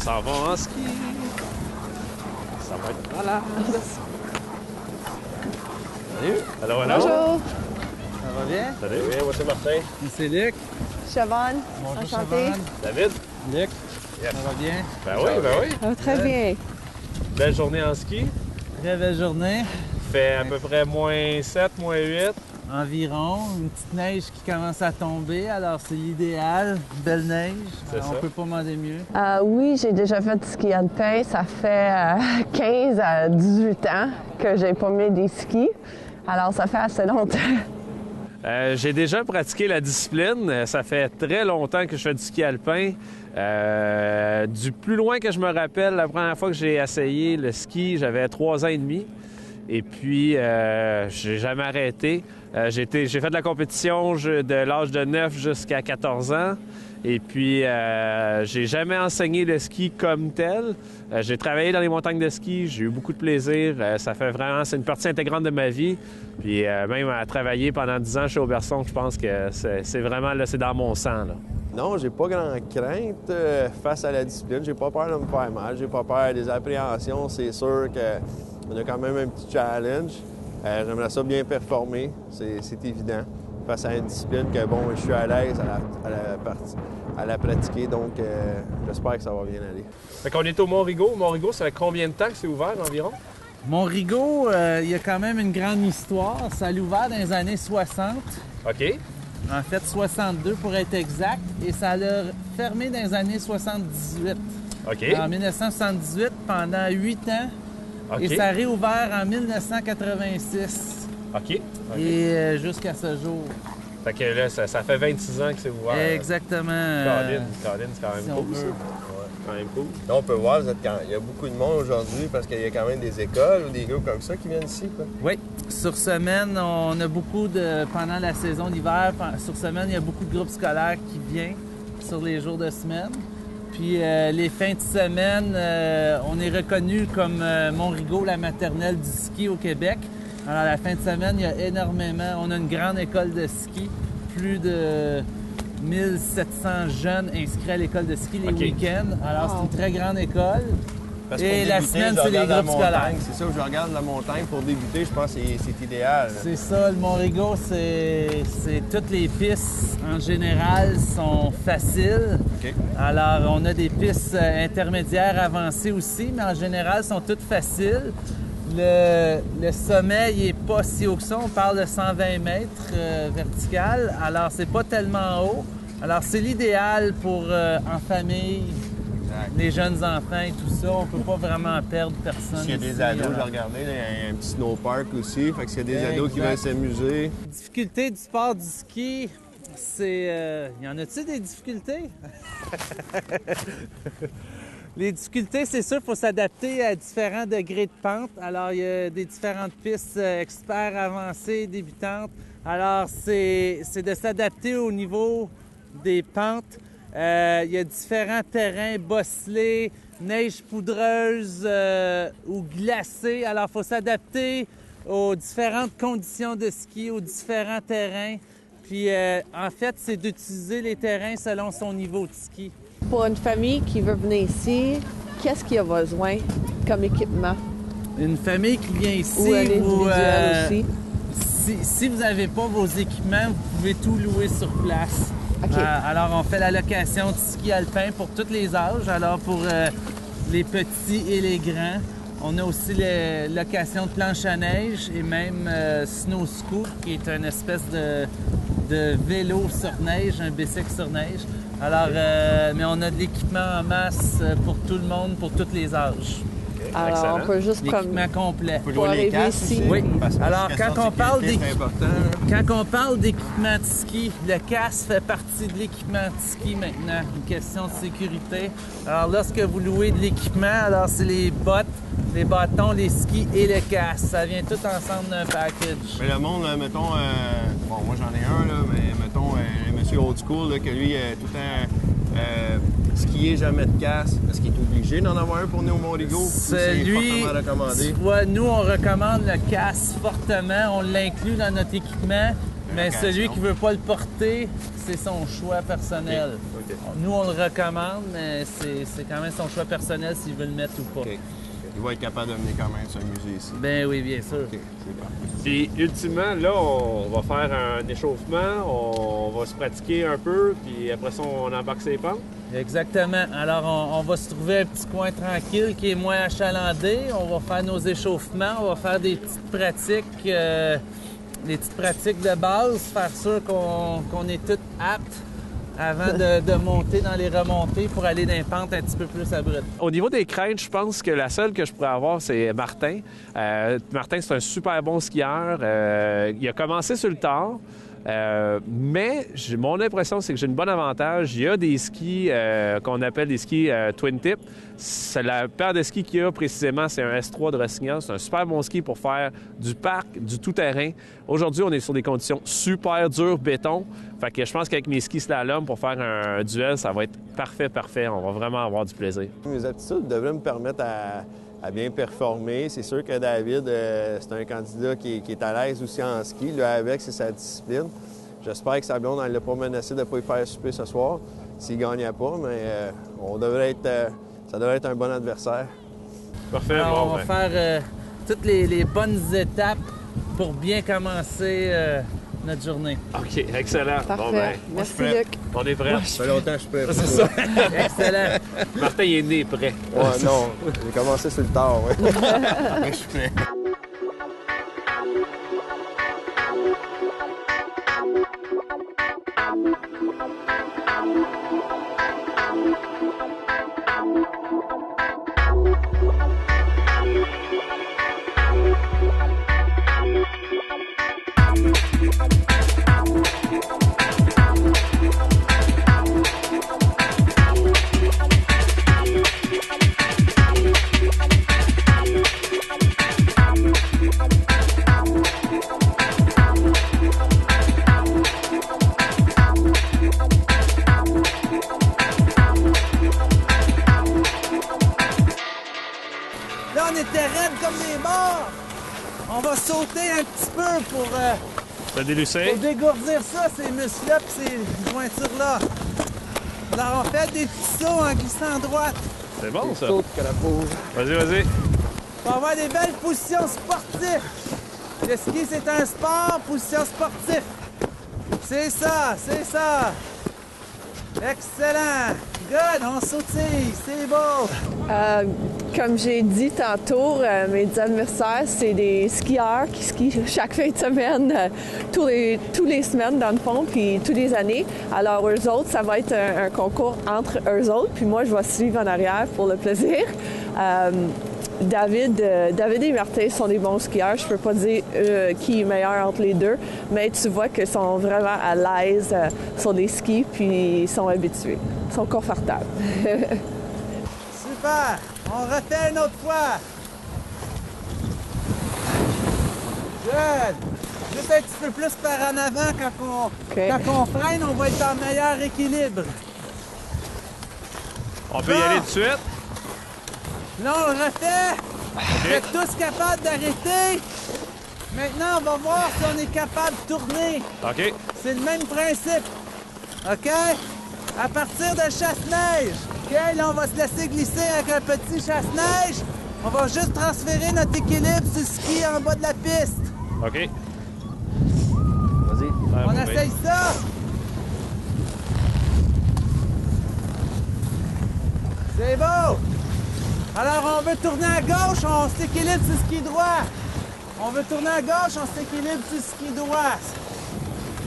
s'en va en ski. Ça va être malade. Salut. Allô, allô. Bonjour, Ça va bien? Salut. Oui, moi c'est Martin. C'est Luc. Siobhan. Bonjour, Enchantée. Siobhan. David. Luc, Yes. ça va bien? Ben oui, ben oui. Ça va très bien. Belle journée en ski. Très belle journée. Fait à peu près moins 7, moins 8. Environ. Une petite neige qui commence à tomber, alors c'est l'idéal. Belle neige. C'est Alors, on ça. peut pas demander mieux. Oui, j'ai déjà fait du ski alpin. Ça fait 15 à 18 ans que j'ai pas mis des skis. Alors, ça fait assez longtemps. J'ai déjà pratiqué la discipline. Ça fait très longtemps que je fais du ski alpin. Du plus loin que je me rappelle, la première fois que j'ai essayé le ski, j'avais 3 ans et demi. Et puis, j'ai jamais arrêté. J'ai fait de la compétition de l'âge de 9 jusqu'à 14 ans. Et puis, j'ai jamais enseigné le ski comme tel. J'ai travaillé dans les montagnes de ski. J'ai eu beaucoup de plaisir. Ça fait vraiment... C'est une partie intégrante de ma vie. Puis, même à travailler pendant 10 ans chez Auberson, je pense que c'est vraiment... là, c'est dans mon sang, là. Non, j'ai pas grand crainte face à la discipline. J'ai pas peur de me faire mal. J'ai pas peur des appréhensions. C'est sûr qu'on a quand même un petit challenge. J'aimerais ça bien performer, c'est évident. Face à une discipline que, bon, je suis à l'aise à la pratiquer, donc j'espère que ça va bien aller. Fait qu'on est au Mont-Rigaud. Mont-Rigaud, ça fait combien de temps que c'est ouvert environ? Mont-Rigaud, il y a quand même une grande histoire. Ça a ouvert dans les années 60. OK. En fait, 62 pour être exact. Et ça a fermé dans les années 78. OK. En 1978, pendant 8 ans. OK. Et ça a réouvert en 1986. OK. Et jusqu'à ce jour. Fait que là, ça fait 26 ans que c'est ouvert. Exactement. Colin, c'est quand même si on cool, ça. veut. Ouais, quand même cool. Là, on peut voir, il y a beaucoup de monde aujourd'hui parce qu'il y a quand même des écoles ou des groupes comme ça qui viennent ici, quoi. Oui. Sur semaine, on a beaucoup de... Pendant la saison d'hiver, sur semaine, il y a beaucoup de groupes scolaires qui viennent sur les jours de semaine. Puis les fins de semaine, on est reconnu comme Mont-Rigaud, la maternelle du ski au Québec. Alors la fin de semaine, il y a énormément... On a une grande école de ski. Plus de 1700 jeunes inscrits à l'école de ski les OK. week-ends. Alors c'est une très grande école. Parce Et pour la débuter, semaine, je c'est les regarde la groupes scolaires. montagne. C'est ça, je regarde la montagne. Pour débuter, je pense que c'est idéal. C'est ça, le Mont-Rigaud, c'est toutes les pistes en général sont faciles. OK. Alors, on a des pistes intermédiaires avancées aussi, mais en général, sont toutes faciles. Le sommet, il n'est pas si haut que ça. On parle de 120 mètres vertical. Alors, c'est pas tellement haut. Alors, c'est l'idéal pour en famille, les jeunes enfants et tout ça. On peut pas vraiment perdre personne. S'il y a des ici, ados, alors. j'ai regardé, là, il y a un petit snowpark aussi. Fait que s'il y a des ados qui veulent s'amuser. Les difficultés du sport du ski, c'est... Y en a-t-il des difficultés? Les difficultés, c'est sûr, il faut s'adapter à différents degrés de pente. Alors, il y a des différentes pistes experts, avancées, débutantes. Alors, c'est de s'adapter au niveau des pentes. Il y a différents terrains bosselés, neige poudreuse ou glacée. Alors, il faut s'adapter aux différentes conditions de ski, aux différents terrains. Puis, en fait, c'est d'utiliser les terrains selon son niveau de ski. Pour une famille qui veut venir ici, qu'est-ce qu'il y a besoin comme équipement? Une famille qui vient ici, Ou un individuel aussi? si vous n'avez pas vos équipements, vous pouvez tout louer sur place. OK. Alors, on fait la location de ski alpin pour tous les âges. Alors, pour les petits et les grands, on a aussi la location de planche à neige et même snow scoot, qui est une espèce de vélo sur neige, un bicycle sur neige. Alors, mais on a de l'équipement en masse pour tout le monde, pour tous les âges. Alors, Excellent. on peut juste comme... L'équipement complet. On peut Pour louer les arriver casques ici. aussi. Oui. Parce que Alors, la question quand on de parle sécurité, des- c'est important. Quand on parle d'équipement de ski, le casque fait partie de l'équipement de ski maintenant, une question de sécurité. Alors, lorsque vous louez de l'équipement, alors c'est les bottes, les bâtons, les skis et le casque. Ça vient tout ensemble d'un package. Mais le monde, là, mettons, bon, moi j'en ai un, là, mais mettons, le monsieur old school, là, que lui, tout le temps, skier jamais de casque, parce qu'il est obligé d'en avoir un pour venir au Mont-Rigaud. C'est Lui, fortement recommandé. tu vois, nous, on recommande le casque fortement. On l'inclut dans notre équipement. Mais location. celui qui veut pas le porter, c'est son choix personnel. OK. Nous, on le recommande, mais c'est quand même son choix personnel s'il veut le mettre ou pas. OK. Il va être capable de venir quand même s'amuser ici. Ben oui, bien sûr. OK, c'est bon. Puis, ultimement, là, on va faire un échauffement, on va se pratiquer un peu, puis après ça, on embarque ses pentes. Exactement. Alors, on va se trouver un petit coin tranquille qui est moins achalandé. On va faire nos échauffements, on va faire des petites pratiques de base, faire sûr qu'on est tous aptes avant de monter dans les remontées pour aller dans les pentes un petit peu plus abruptes. Au niveau des craintes, je pense que la seule que je pourrais avoir, c'est Martin. Martin, c'est un super bon skieur. Il a commencé sur le tard. Mais mon impression, c'est que j'ai une bonne avantage. Il y a des skis qu'on appelle des skis twin tip. C'est la paire de skis qu'il y a précisément, c'est un S3 de Rossignol. C'est un super bon ski pour faire du parc, du tout-terrain. Aujourd'hui, on est sur des conditions super dures, béton. Fait que je pense qu'avec mes skis slalom, pour faire un duel, ça va être parfait. On va vraiment avoir du plaisir. Mes aptitudes devraient me permettre à bien performer. C'est sûr que David, c'est un candidat qui est à l'aise aussi en ski. Lui, avec, c'est sa discipline. J'espère que sa blonde, elle ne l'a pas menacé de ne pas y faire souper ce soir s'il ne gagnait pas, mais ça devrait être un bon adversaire. Parfait. Alors, bon, on va faire toutes les bonnes étapes pour bien commencer notre journée. OK, excellent. Parfait. Bon, ben, Merci, prêt. Luc. on est prêts. Ça fait longtemps que je suis prêt. C'est ça. Excellent. Martin, il est né prêt. Ouais, non, j'ai commencé sur le tard, ouais. Mais je suis prêt. Là, on était raides comme des morts. On va sauter un petit peu pour Délucé. dégourdir ça, ces muscles-là et ces jointures-là. Alors, on fait des petits sauts en glissant à droite. C'est bon, ça. Saute que la pauvre. Vas-y. On va avoir des belles positions sportives. Le ski, c'est un sport, position sportive. C'est ça. Excellent. Good, on sautille, c'est beau. Comme j'ai dit tantôt, mes adversaires, c'est des skieurs qui skient chaque fin de semaine, tous les semaines dans le fond, puis tous les années. Alors eux autres, ça va être un concours entre eux autres, puis moi, je vais suivre en arrière pour le plaisir. David et Martin sont des bons skieurs. Je peux pas dire qui est meilleur entre les deux, mais tu vois qu'ils sont vraiment à l'aise sur les skis, puis ils sont habitués. Ils sont confortables. Super. On refait une autre fois. Good. Juste un petit peu plus par en avant quand on freine, on va être en meilleur équilibre. On peut y aller tout de suite. Là, on le refait. Vous êtes tous capables d'arrêter. Maintenant, on va voir si on est capable de tourner. OK. C'est le même principe. OK? À partir de chasse-neige. OK? Là, on va se laisser glisser avec un petit chasse-neige. On va juste transférer notre équilibre sur le ski en bas de la piste. OK. Vas-y. On essaye ça. C'est beau. Alors, on veut tourner à gauche, on s'équilibre sur le ski droit. On veut tourner à gauche, on s'équilibre sur le ski droit.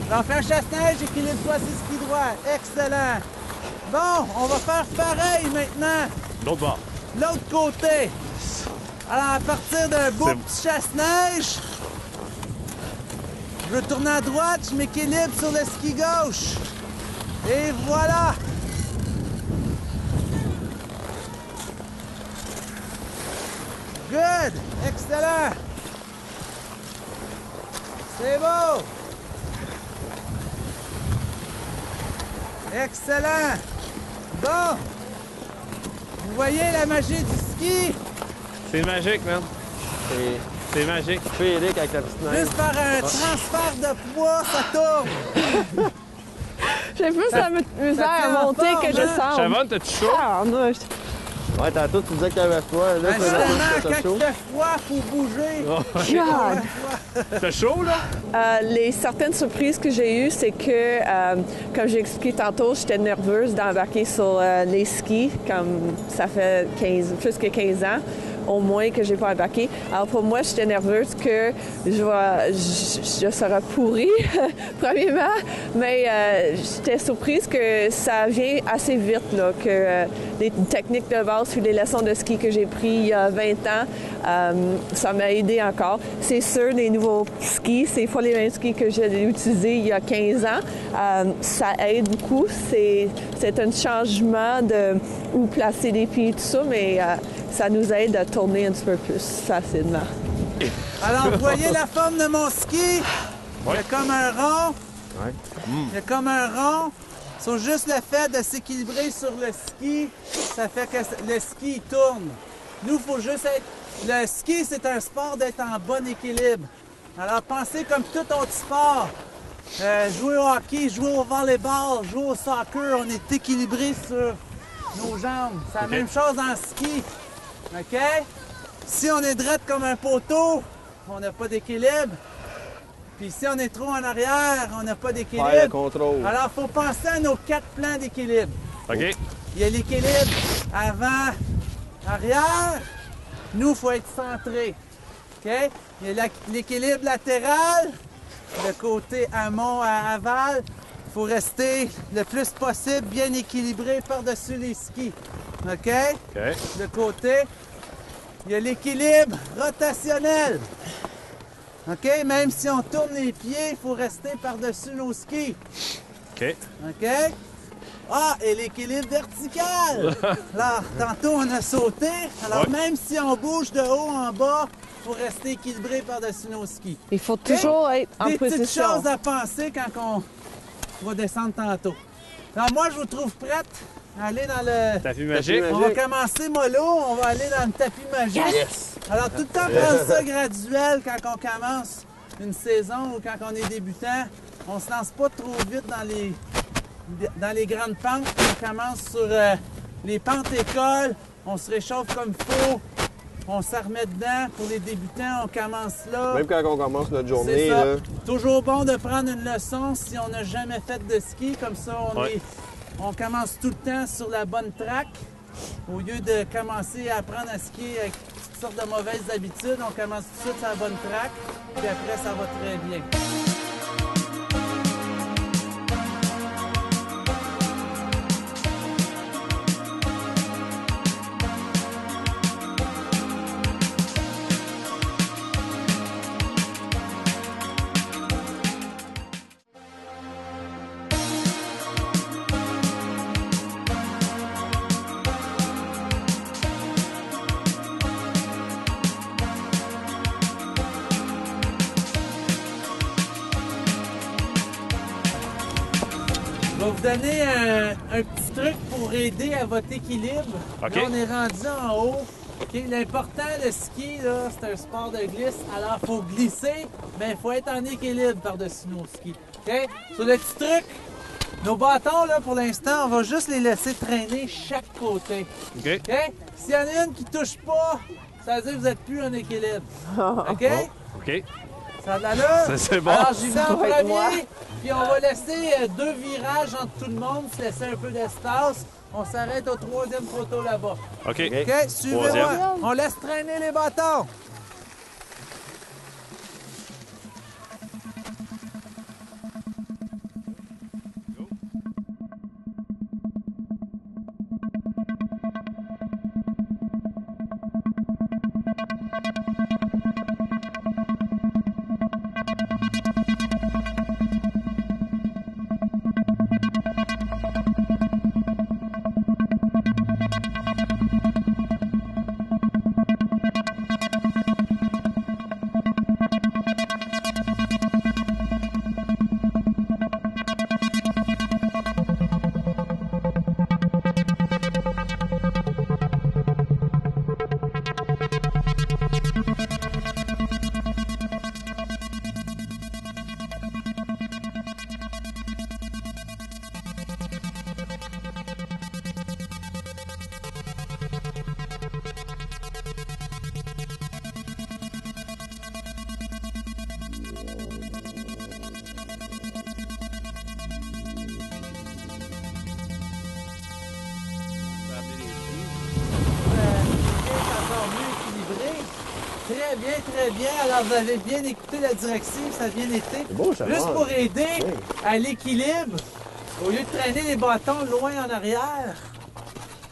Alors, fais un chasse-neige, équilibre-toi sur le ski droit. Excellent. Bon, on va faire pareil maintenant. L'autre bord. L'autre côté. Alors, à partir d'un beau petit chasse-neige, je veux tourner à droite, je m'équilibre sur le ski gauche. Et voilà. Good! Excellent! C'est beau! Excellent! Bon! Vous voyez la magie du ski? C'est magique, man. C'est magique. Féerique avec la petite neige. Juste par un transfert de poids, ça tourne. J'ai plus la misère tient à en monter forme, que hein? descendre. Chavonne, t'as-tu chaud? Ah, non, Ouais, tantôt, tu disais qu'il y avait froid. Là, Ben, présentement, justement, t'as chaud. quand il fait froid, faut bouger. God! T'as chaud, là? Les certaines surprises que j'ai eues, c'est que, comme j'ai expliqué tantôt, j'étais nerveuse d'embarquer sur les skis, comme ça fait plus que 15 ans au moins que j'ai pas embarqué. Alors pour moi, j'étais nerveuse que je serais pourrie, premièrement, mais j'étais surprise que ça vient assez vite, là, que les techniques de base puis les leçons de ski que j'ai pris il y a 20 ans, ça m'a aidé encore. C'est sûr, les nouveaux skis, c'est pas les mêmes skis que j'ai utilisés il y a 15 ans. Ça aide beaucoup. C'est un changement de où placer les pieds et tout ça, mais ça nous aide à tourner un petit peu plus facilement. Alors, vous voyez la forme de mon ski? Il y a comme un rond. Ouais. Il y a comme un rond. Sur juste le fait de s'équilibrer sur le ski, ça fait que le ski tourne. Nous, il faut juste être... Le ski, c'est un sport d'être en bon équilibre. Alors, pensez comme tout autre sport. Jouer au hockey, jouer au volleyball, jouer au soccer, on est équilibré sur nos jambes. C'est la même chose en ski. OK? Si on est droit comme un poteau, on n'a pas d'équilibre. Puis si on est trop en arrière, on n'a pas d'équilibre. Faire le contrôle. Alors, il faut penser à nos 4 plans d'équilibre. OK. Il y a l'équilibre avant, arrière. Nous, il faut être centré. OK? Il y a l'équilibre latéral, le côté amont à aval. Il faut rester le plus possible bien équilibré par-dessus les skis. OK? OK. Le côté. Il y a l'équilibre rotationnel. OK? Même si on tourne les pieds, il faut rester par-dessus nos skis. OK. OK? Ah, et l'équilibre vertical! Alors, tantôt, on a sauté. Alors, Ouais. même si on bouge de haut en bas, il faut rester équilibré par-dessus nos skis. Il faut toujours être en Des petites position. choses à penser quand on va descendre tantôt. Alors, moi, je vous trouve prête à aller dans le... Tapis magique. magique. On va commencer mollo, on va aller dans le tapis magique. Alors, tout le temps, prendre ça graduel quand on commence une saison ou quand on est débutant. On se lance pas trop vite dans les grandes pentes. On commence sur les pentes écoles. On se réchauffe comme il faut. On s'en remet dedans. Pour les débutants, on commence là. Même quand on commence notre C'est journée, ça. là, Toujours bon de prendre une leçon si on n'a jamais fait de ski. Comme ça, Ouais. on commence tout le temps sur la bonne track. Au lieu de commencer à apprendre à skier avec toutes sortes de mauvaises habitudes, on commence tout de suite sur la bonne track. Puis après, ça va très bien. Je vais vous donner un petit truc pour aider à votre équilibre. OK. Là, on est rendu en haut. OK, l'important, le ski, là, c'est un sport de glisse. Alors, il faut glisser, mais il faut être en équilibre par-dessus nos skis. OK? Sur le petit truc, nos bâtons, là, pour l'instant, on va juste les laisser traîner chaque côté. OK. OK? S'il y en a une qui touche pas, ça veut dire que vous n'êtes plus en équilibre. OK? OK. Ça a de l'allure? Ça, c'est bon. Alors, j'y vais en va être moi. premier, puis on va laisser 2 virages entre tout le monde, se laisser un peu d'espace. On s'arrête au 3e poteau là-bas. OK. OK? Suivez-moi. Troisième. On laisse traîner les bâtons. Très bien, très bien. Alors, vous avez bien écouté la directive, ça a bien été. C'est beau, ça Juste va. pour aider Oui. à l'équilibre, au lieu de traîner les bâtons loin en arrière,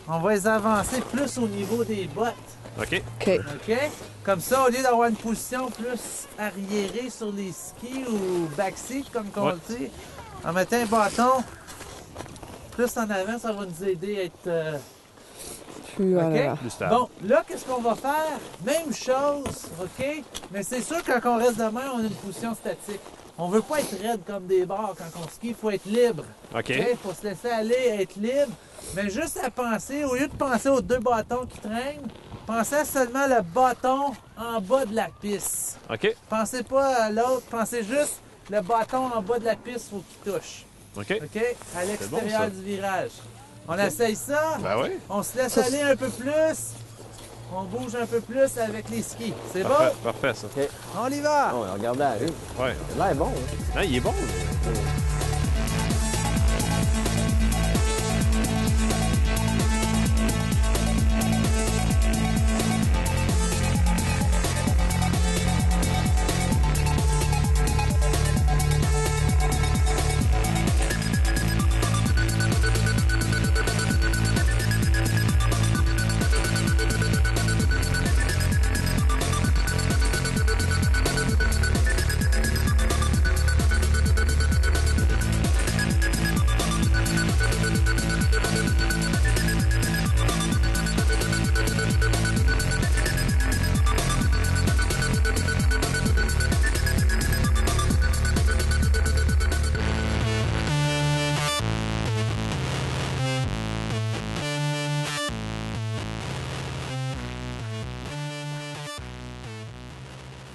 on va les avancer plus au niveau des bottes. OK. OK. OK? Comme ça, au lieu d'avoir une position plus arriérée sur les skis ou backseat, comme on le dit, en mettant un bâton plus en avant, ça va nous aider à être... Plus en OK? avant. Plus stable. Bon, là, qu'est-ce qu'on va faire? Même chose, OK? Mais c'est sûr que quand on reste de main, on a une position statique. On veut pas être raide comme des barres quand on skie, il faut être libre. OK. Il faut se laisser aller, être libre. Mais juste à penser, au lieu de penser aux deux bâtons qui traînent, pensez à seulement le bâton en bas de la piste. OK. Pensez pas à l'autre, pensez juste le bâton en bas de la piste, faut qu'il touche. OK. OK? À l'extérieur bon, ça. du virage. On essaye ça. Ben oui. On se laisse aller un peu plus. On bouge un peu plus avec les skis. C'est bon? Parfait, parfait, ça. On y va! On va regarder la rue. Ouais. Là, est bon. Hein? Ah, il est bon.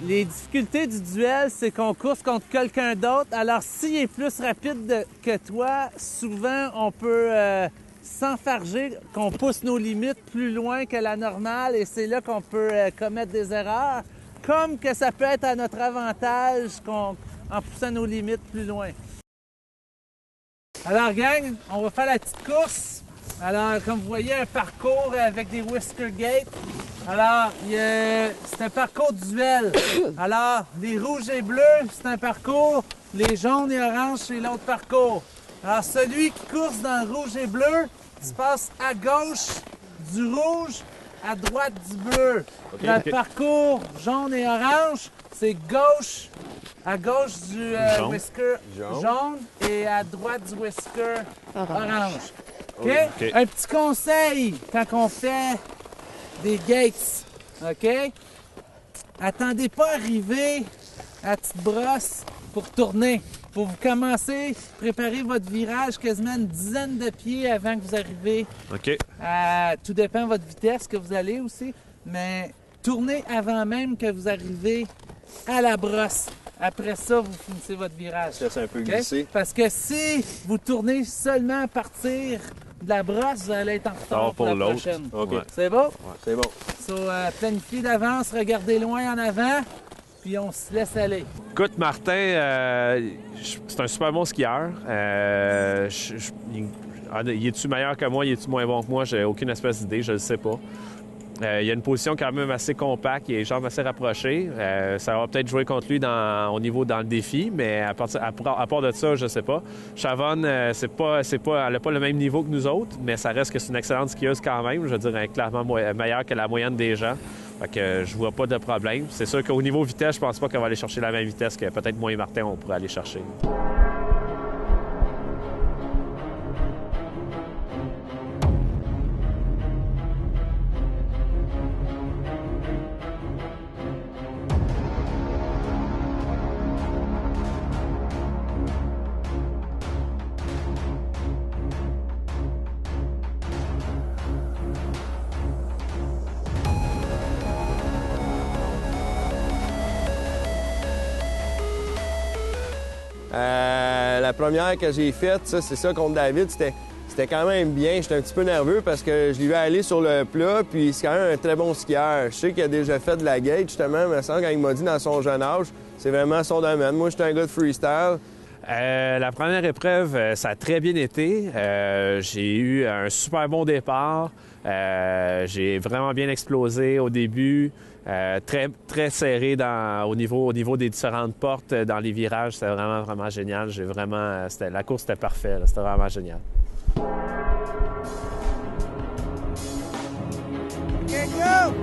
Les difficultés du duel, c'est qu'on course contre quelqu'un d'autre. Alors, s'il est plus rapide que toi, souvent, on peut s'enfarger, qu'on pousse nos limites plus loin que la normale et c'est là qu'on peut commettre des erreurs, comme que ça peut être à notre avantage en poussant nos limites plus loin. Alors, gang, on va faire la petite course. Alors, comme vous voyez, un parcours avec des whisker gates. Alors, c'est un parcours duel. Alors, les rouges et bleus, c'est un parcours. Les jaunes et oranges, c'est l'autre parcours. Alors, celui qui course dans le rouge et bleu se passe à gauche du rouge, à droite du bleu. Dans le parcours jaune et orange, c'est gauche, à gauche du Jaune. whisker jaune et à droite du whisker orange. OK? OK. Un petit conseil quand on fait des gates, OK? Attendez pas arriver à la petite brosse pour tourner. Pour vous commencer, préparer votre virage quasiment une dizaine de pieds avant que vous arrivez. OK. Tout dépend de votre vitesse que vous allez aussi, mais tournez avant même que vous arrivez à la brosse. Après ça, vous finissez votre virage. Ça, c'est un peu OK? glissé. Parce que si vous tournez seulement à partir de la brosse, vous allez être en retard pour la l'autre. prochaine. OK. Ouais. C'est bon? C'est bon. So, planifiez d'avance, regardez loin en avant, puis on se laisse aller. Écoute, Martin, c'est un super bon skieur. Il est-tu meilleur que moi? Il est-tu moins bon que moi? J'ai aucune espèce d'idée, je ne sais pas. Il a une position quand même assez compacte, il a les jambes assez rapprochées. Ça va peut-être jouer contre lui au niveau dans le défi, mais à part de ça, je sais pas. Chavonne, elle n'a pas le même niveau que nous autres, mais ça reste que c'est une excellente skieuse quand même. Je veux dire, elle est clairement meilleure que la moyenne des gens. Fait que je vois pas de problème. C'est sûr qu'au niveau vitesse, je pense pas qu'elle va aller chercher la même vitesse que peut-être moi et Martin, on pourrait aller chercher. La première que j'ai faite, ça, c'est ça contre David, c'était quand même bien. J'étais un petit peu nerveux parce que je l'ai vu aller sur le plat, puis c'est quand même un très bon skieur. Je sais qu'il a déjà fait de la gate, justement, mais ça, quand il m'a dit dans son jeune âge, c'est vraiment son domaine. Moi, j'étais un gars de freestyle. La première épreuve, ça a très bien été. J'ai eu un super bon départ. J'ai vraiment bien explosé au début. Très, très serré au niveau des différentes portes dans les virages. C'était vraiment, vraiment génial. La course était parfaite. C'était vraiment génial. Okay, go!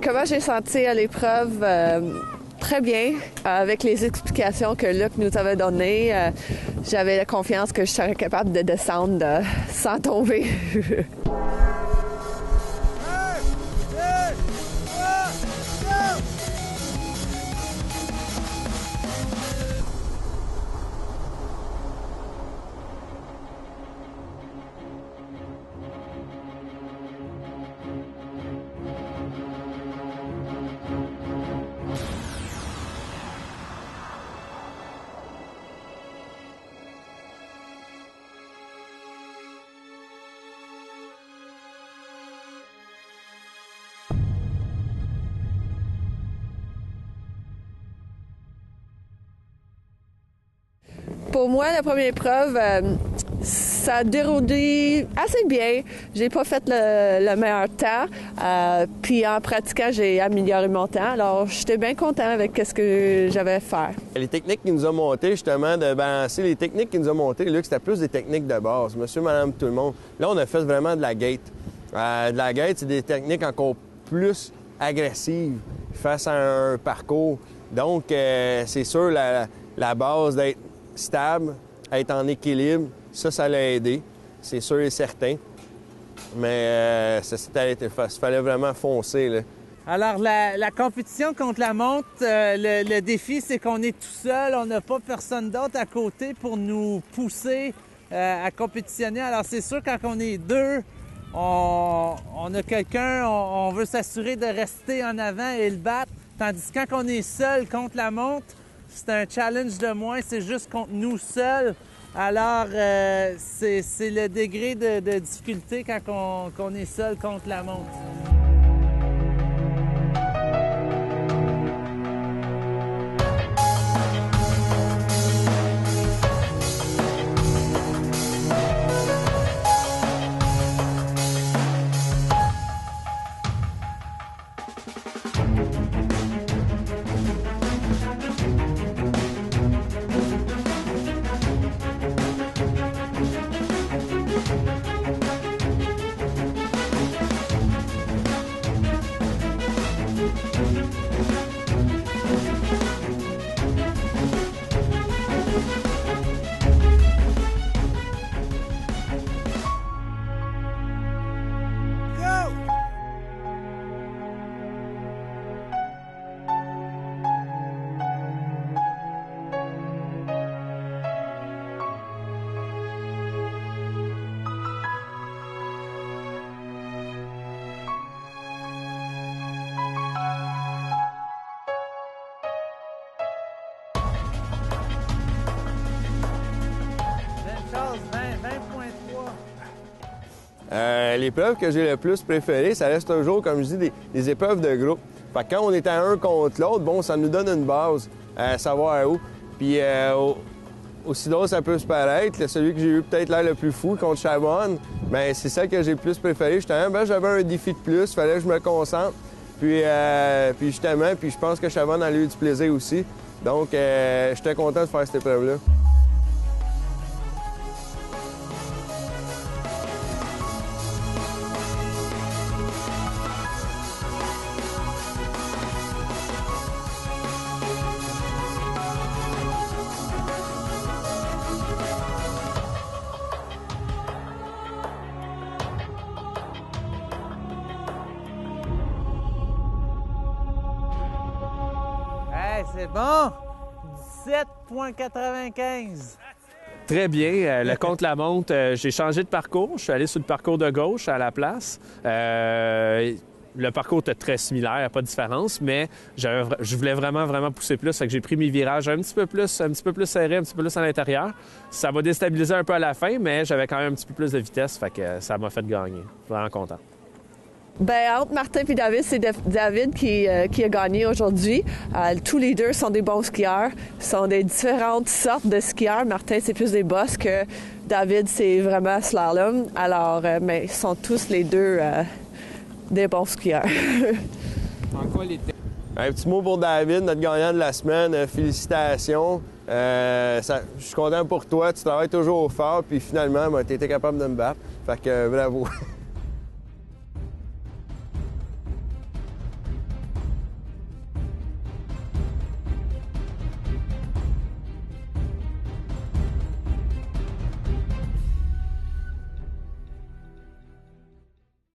Comment j'ai senti à l'épreuve? Très bien. Avec les explications que Luc nous avait données, j'avais la confiance que je serais capable de descendre sans tomber. Pour moi, la première épreuve, ça a déroulé assez bien. J'ai pas fait le meilleur temps. Puis en pratiquant, j'ai amélioré mon temps. Alors, j'étais bien content avec ce que j'avais à faire. Les techniques qu'il nous a montées, justement, de balancer, les techniques qu'il nous a montées, Luc, c'était plus des techniques de base. Monsieur, madame, tout le monde. Là, on a fait vraiment de la gate. De la gate, c'est des techniques encore plus agressives face à un parcours. Donc, c'est sûr, la base d'être stable, être en équilibre, ça l'a aidé, c'est sûr et certain. Mais il fallait vraiment foncer, là. Alors, la compétition contre la montre, le défi, c'est qu'on est tout seul. On n'a pas personne d'autre à côté pour nous pousser à compétitionner. Alors, c'est sûr, quand on est deux, on a quelqu'un, on veut s'assurer de rester en avant et le battre. Tandis que quand on est seul contre la montre, c'est un challenge de moins, c'est juste contre nous seuls. Alors, c'est le degré de difficulté quand on est seul contre la montre. L'épreuve que j'ai le plus préférée, ça reste toujours, comme je dis, des épreuves de groupe. Fait que quand on est à un contre l'autre, bon, ça nous donne une base à savoir où. Puis aussi drôle ça peut se paraître, celui que j'ai eu peut-être l'air le plus fou contre Chabonne, bien, c'est celle que j'ai le plus préférée. Justement, ben, j'avais un défi de plus, fallait que je me concentre. Puis justement, je pense que Chabonne a eu du plaisir aussi. Donc, j'étais content de faire cette épreuve-là. C'est bon! 17,95. Très bien. Le contre-la-montre, j'ai changé de parcours. Je suis allé sur le parcours de gauche à la place. Le parcours était très similaire, il n'y a pas de différence, mais je voulais vraiment pousser plus. Fait que j'ai pris mes virages un petit peu plus serrés, un petit peu plus à l'intérieur. Ça m'a déstabilisé un peu à la fin, mais j'avais quand même un petit peu plus de vitesse. Fait que ça m'a fait gagner. Vraiment content. Ben entre Martin et David, c'est David qui a gagné aujourd'hui. Tous les deux sont des bons skieurs. Ils sont des différentes sortes de skieurs. Martin, c'est plus des bosses que David, c'est vraiment slalom. Alors, mais ils sont tous les deux des bons skieurs. En quoi les Un petit mot pour David, notre gagnant de la semaine. Félicitations. Je suis content pour toi. Tu travailles toujours fort, puis finalement, tu étais capable de me battre. Fait que bravo.